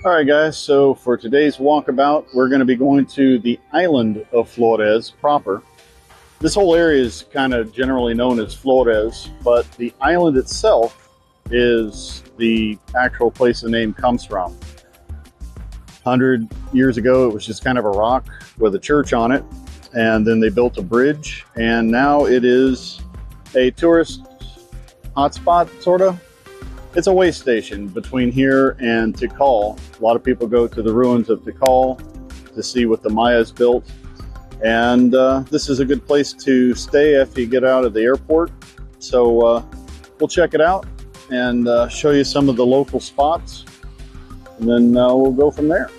All right, guys, so for today's walkabout, we're going to be going to the island of Flores proper. This whole area is kind of generally known as Flores, but the island itself is the actual place the name comes from. 100 years ago, it was just kind of a rock with a church on it, and then they built a bridge, and now it is a tourist hotspot, sort of. It's a way station between here and Tikal. A lot of people go to the ruins of Tikal to see what the Mayas built. And this is a good place to stay after you get out of the airport. So we'll check it out and show you some of the local spots. And then we'll go from there.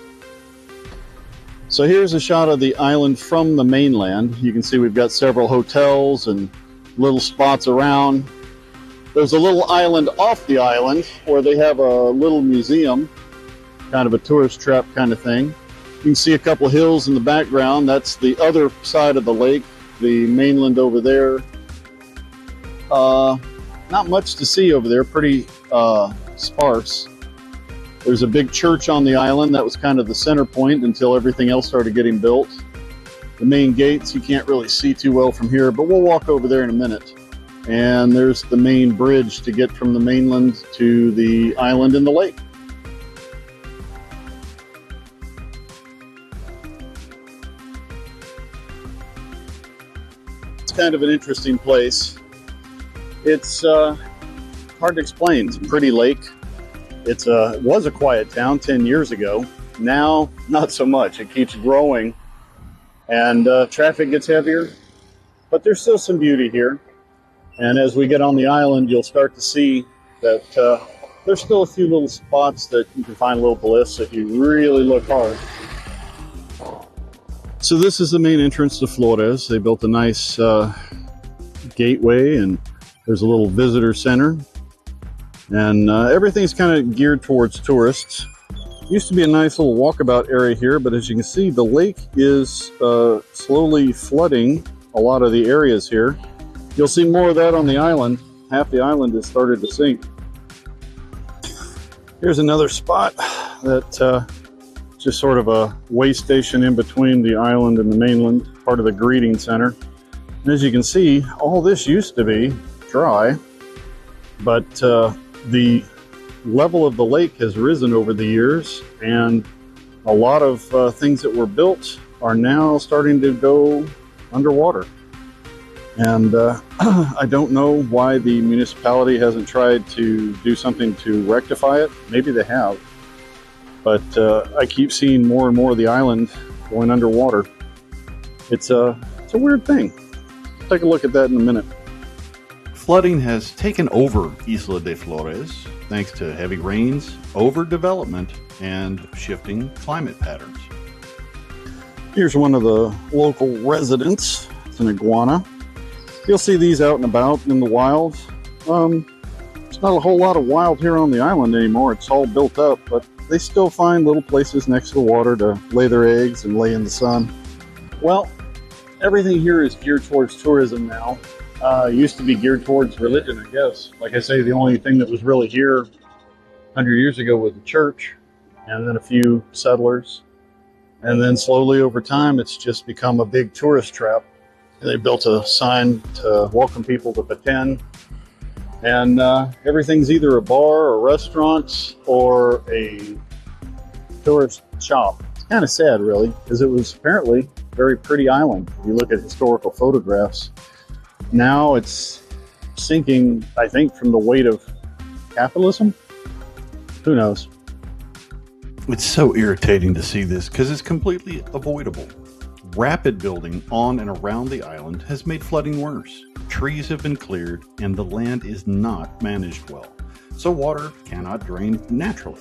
So here's a shot of the island from the mainland. You can see we've got several hotels and little spots around. There's a little island off the island where they have a little museum, kind of a tourist trap kind of thing. You can see a couple of hills in the background. That's the other side of the lake, the mainland over there. Not much to see over there, pretty sparse. There's a big church on the island. That was kind of the center point until everything else started getting built. The main gates you can't really see too well from here, but we'll walk over there in a minute. And there's the main bridge to get from the mainland to the island in the lake. It's kind of an interesting place. It's hard to explain. It's a pretty lake. It was a quiet town 10 years ago. Now, not so much. It keeps growing and traffic gets heavier, but there's still some beauty here. And as we get on the island, you'll start to see that there's still a few little spots that you can find a little bliss if you really look hard. So this is the main entrance to Flores. They built a nice gateway, and there's a little visitor center. And everything's kind of geared towards tourists. Used to be a nice little walkabout area here, but as you can see, the lake is slowly flooding a lot of the areas here. You'll see more of that on the island. Half the island has started to sink. Here's another spot that just sort of a way station in between the island and the mainland, part of the greeting center. And as you can see, all this used to be dry, but the level of the lake has risen over the years, and a lot of things that were built are now starting to go underwater. And I don't know why the municipality hasn't tried to do something to rectify it. Maybe they have, but I keep seeing more and more of the island going underwater. It's a weird thing. Take a look at that in a minute. Flooding has taken over Isla de Flores thanks to heavy rains, overdevelopment, and shifting climate patterns. Here's one of the local residents. It's an iguana. You'll see these out and about in the wild. There's not a whole lot of wild here on the island anymore. It's all built up, but they still find little places next to the water to lay their eggs and lay in the sun. Well, everything here is geared towards tourism now. It used to be geared towards religion, I guess. Like I say, the only thing that was really here 100 years ago was the church, and then a few settlers. And then slowly over time, it's just become a big tourist trap. They built a sign to welcome people to Baten, and everything's either a bar or restaurant or a tourist shop. It's kind of sad, really, because it was apparently a very pretty island. If you look at historical photographs, now it's sinking, I think, from the weight of capitalism. Who knows? It's so irritating to see this because it's completely avoidable. Rapid building on and around the island has made flooding worse. Trees have been cleared and the land is not managed well, so water cannot drain naturally.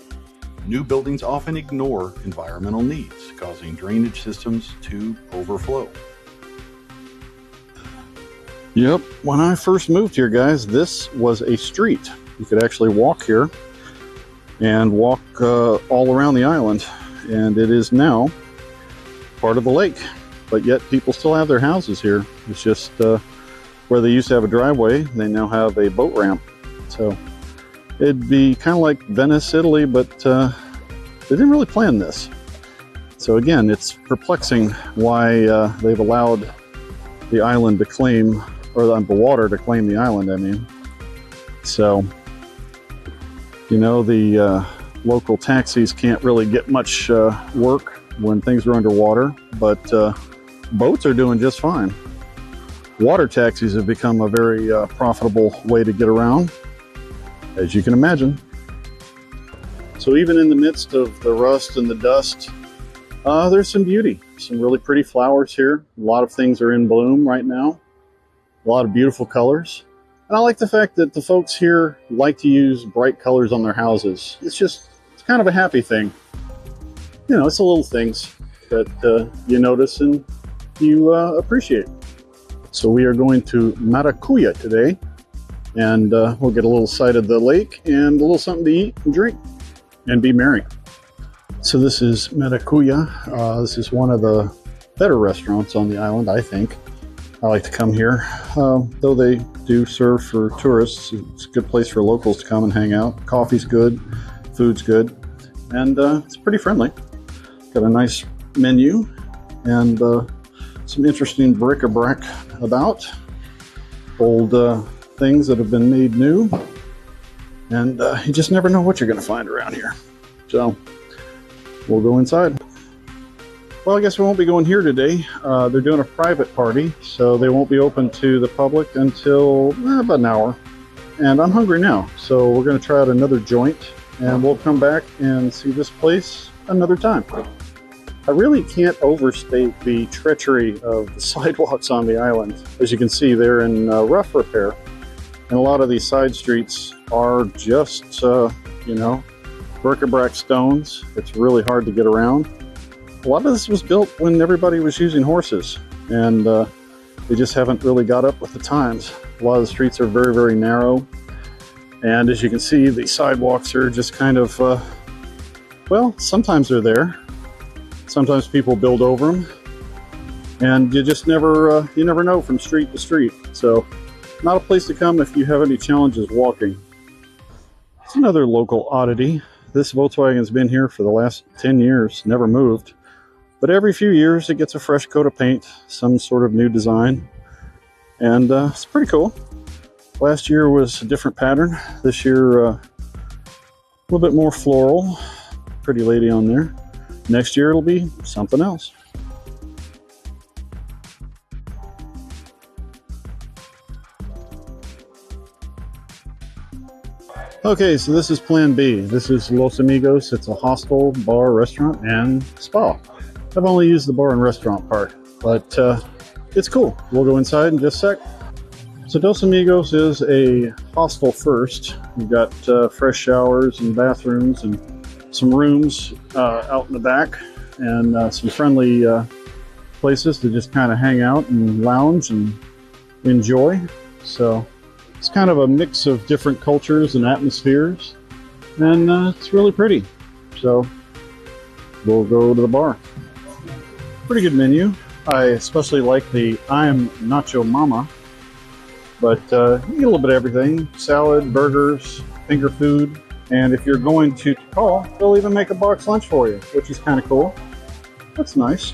New buildings often ignore environmental needs, causing drainage systems to overflow. Yep, when I first moved here, guys, this was a street. You could actually walk here and walk all around the island, and it is now part of the lake. But yet people still have their houses here. It's just where they used to have a driveway, they now have a boat ramp. So it'd be kind of like Venice, Italy, but They didn't really plan this. So again, it's perplexing why they've allowed the island to claim, or the water to claim the island, I mean. So, you know, the local taxis can't really get much work when things are underwater, but boats are doing just fine. Water taxis have become a very profitable way to get around, as you can imagine. So even in the midst of the rust and the dust, there's some beauty, some really pretty flowers here. A lot of things are in bloom right now. A lot of beautiful colors. And I like the fact that the folks here like to use bright colors on their houses. It's kind of a happy thing. You know, it's the little things that you notice and you appreciate. So we are going to Maracuya today, and we'll get a little sight of the lake and a little something to eat and drink and be merry. So this is Maracuya. This is one of the better restaurants on the island, I think. I like to come here, though they do serve for tourists. It's a good place for locals to come and hang out. Coffee's good, food's good, and it's pretty friendly. Got a nice menu and some interesting bric-a-brac about. Old things that have been made new, and you just never know what you're going to find around here. So we'll go inside. Well, I guess we won't be going here today. They're doing a private party, so they won't be open to the public until about an hour. And I'm hungry now, so we're going to try out another joint, and we'll come back and see this place another time. I really can't overstate the treachery of the sidewalks on the island. As you can see, they're in rough repair, and a lot of these side streets are just, you know, bric-a-brac stones. It's really hard to get around. A lot of this was built when everybody was using horses, and they just haven't really got up with the times. A lot of the streets are very, very narrow, and as you can see, the sidewalks are just kind of, well, sometimes they're there. Sometimes people build over them, and you just never know from street to street. So, not a place to come if you have any challenges walking. It's another local oddity. This Volkswagen's been here for the last 10 years, never moved. But every few years it gets a fresh coat of paint, some sort of new design, and it's pretty cool. Last year was a different pattern. This year, a little bit more floral. Pretty lady on there. Next year it'll be something else. Okay, so this is Plan B. This is Los Amigos. It's a hostel, bar, restaurant, and spa. I've only used the bar and restaurant part, but it's cool. We'll go inside in just a sec. So Dos Amigos is a hostel first. You've got fresh showers and bathrooms and some rooms out in the back, and some friendly places to just kind of hang out and lounge and enjoy. So it's kind of a mix of different cultures and atmospheres, and it's really pretty. So we'll go to the bar. Pretty good menu. I especially like the I'm Nacho Mama, but you get a little bit of everything: salad, burgers, finger food. And if you're going to call, they'll even make a box lunch for you, which is kind of cool. That's nice.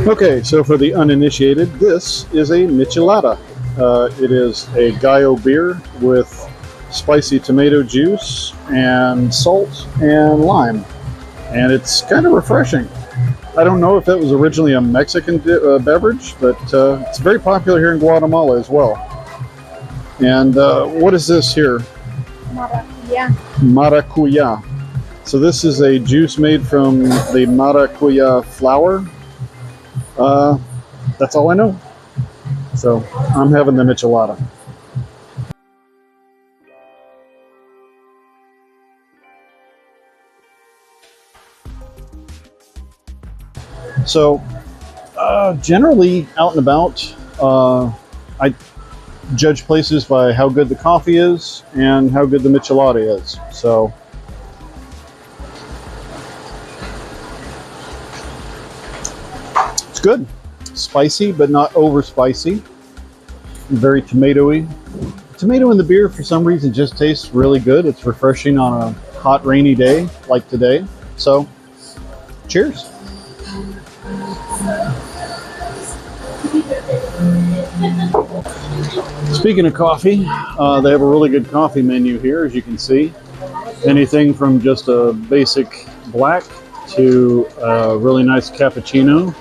Okay, so for the uninitiated, this is a michelada. It is a gallo beer with spicy tomato juice and salt and lime. And it's kind of refreshing. I don't know if that was originally a Mexican beverage, but it's very popular here in Guatemala as well. And what is this here? Maracuya. Maracuya. So this is a juice made from the maracuya flower. That's all I know. So I'm having the michelada. So generally out and about, I judge places by how good the coffee is and how good the michelada is. So it's good. Spicy, but not over spicy. Very tomatoey. Tomato in the beer for some reason just tastes really good. It's refreshing on a hot rainy day like today. So, cheers. Speaking of coffee, they have a really good coffee menu here, as you can see. Anything from just a basic black to a really nice cappuccino,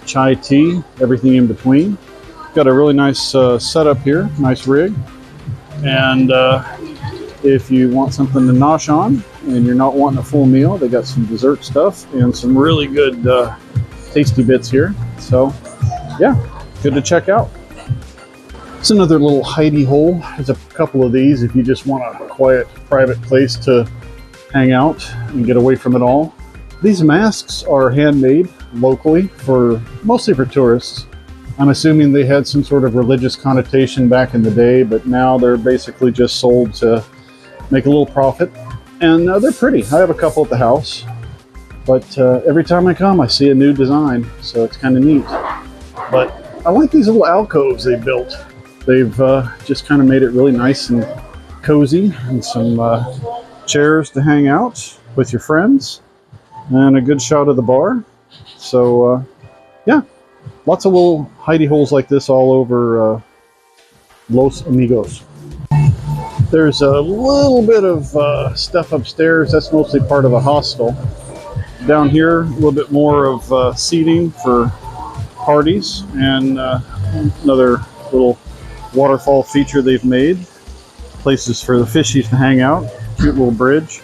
chai tea, everything in between. Got a really nice setup here, nice rig. And if you want something to nosh on and you're not wanting a full meal, they got some dessert stuff and some really good tasty bits here. So yeah, good to check out. It's another little hidey hole. There's a couple of these if you just want a quiet, private place to hang out and get away from it all. These masks are handmade locally, mostly for tourists. I'm assuming they had some sort of religious connotation back in the day, but now they're basically just sold to make a little profit. And they're pretty. I have a couple at the house, but every time I come, I see a new design, so it's kind of neat. But I like these little alcoves they built. They've just kind of made it really nice and cozy, and some chairs to hang out with your friends, and a good shot of the bar. So yeah, lots of little hidey holes like this all over Los Amigos. There's a little bit of stuff upstairs. That's mostly part of a hostel. Down here, a little bit more of seating for parties, and another little waterfall feature they've made. Places for the fishies to hang out. Cute little bridge.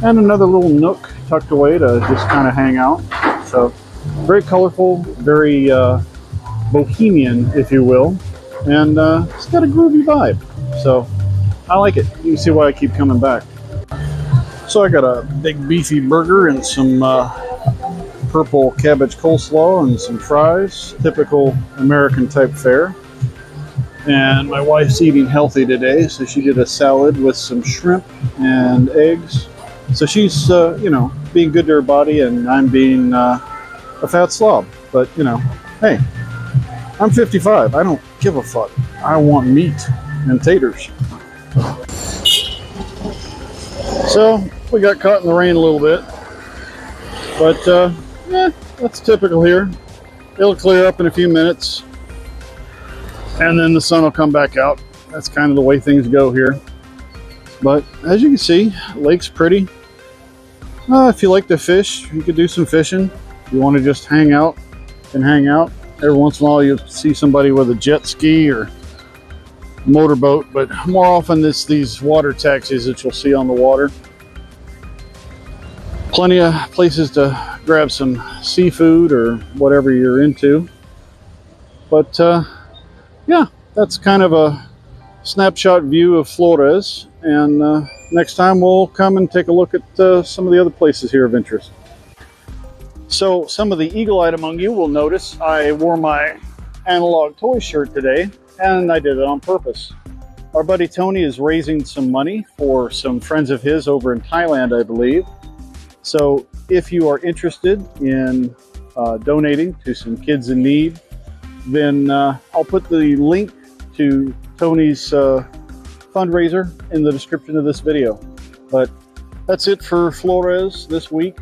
And another little nook tucked away to just kind of hang out. So very colorful, very bohemian, if you will. And it's got a groovy vibe. So I like it. You can see why I keep coming back. So I got a big beefy burger and some purple cabbage coleslaw and some fries. Typical American type fare. And my wife's eating healthy today, so she did a salad with some shrimp and eggs. So she's, you know, being good to her body, and I'm being a fat slob. But, you know, hey, I'm 55. I don't give a fuck. I want meat and taters. So we got caught in the rain a little bit, but yeah, that's typical here. It'll clear up in a few minutes, and then the sun will come back out. That's kind of the way things go here. But as you can see, lake's pretty. If you like to fish, you could do some fishing. If you want to just hang out, and hang out. Every once in a while you'll see somebody with a jet ski or motorboat, but more often it's these water taxis that you'll see on the water. Plenty of places to grab some seafood or whatever you're into. But yeah, that's kind of a snapshot view of Flores, and next time we'll come and take a look at some of the other places here of interest. So some of the eagle-eyed among you will notice I wore my analog toy shirt today, and I did it on purpose. Our buddy Tony is raising some money for some friends of his over in Thailand, I believe. So if you are interested in donating to some kids in need, then I'll put the link to Tony's fundraiser in the description of this video. But that's it for Flores this week.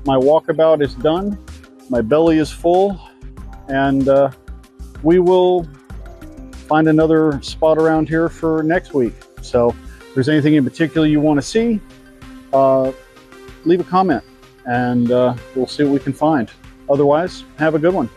My walkabout is done. My belly is full, and we will find another spot around here for next week. So if there's anything in particular you want to see, leave a comment, and we'll see what we can find. Otherwise, have a good one.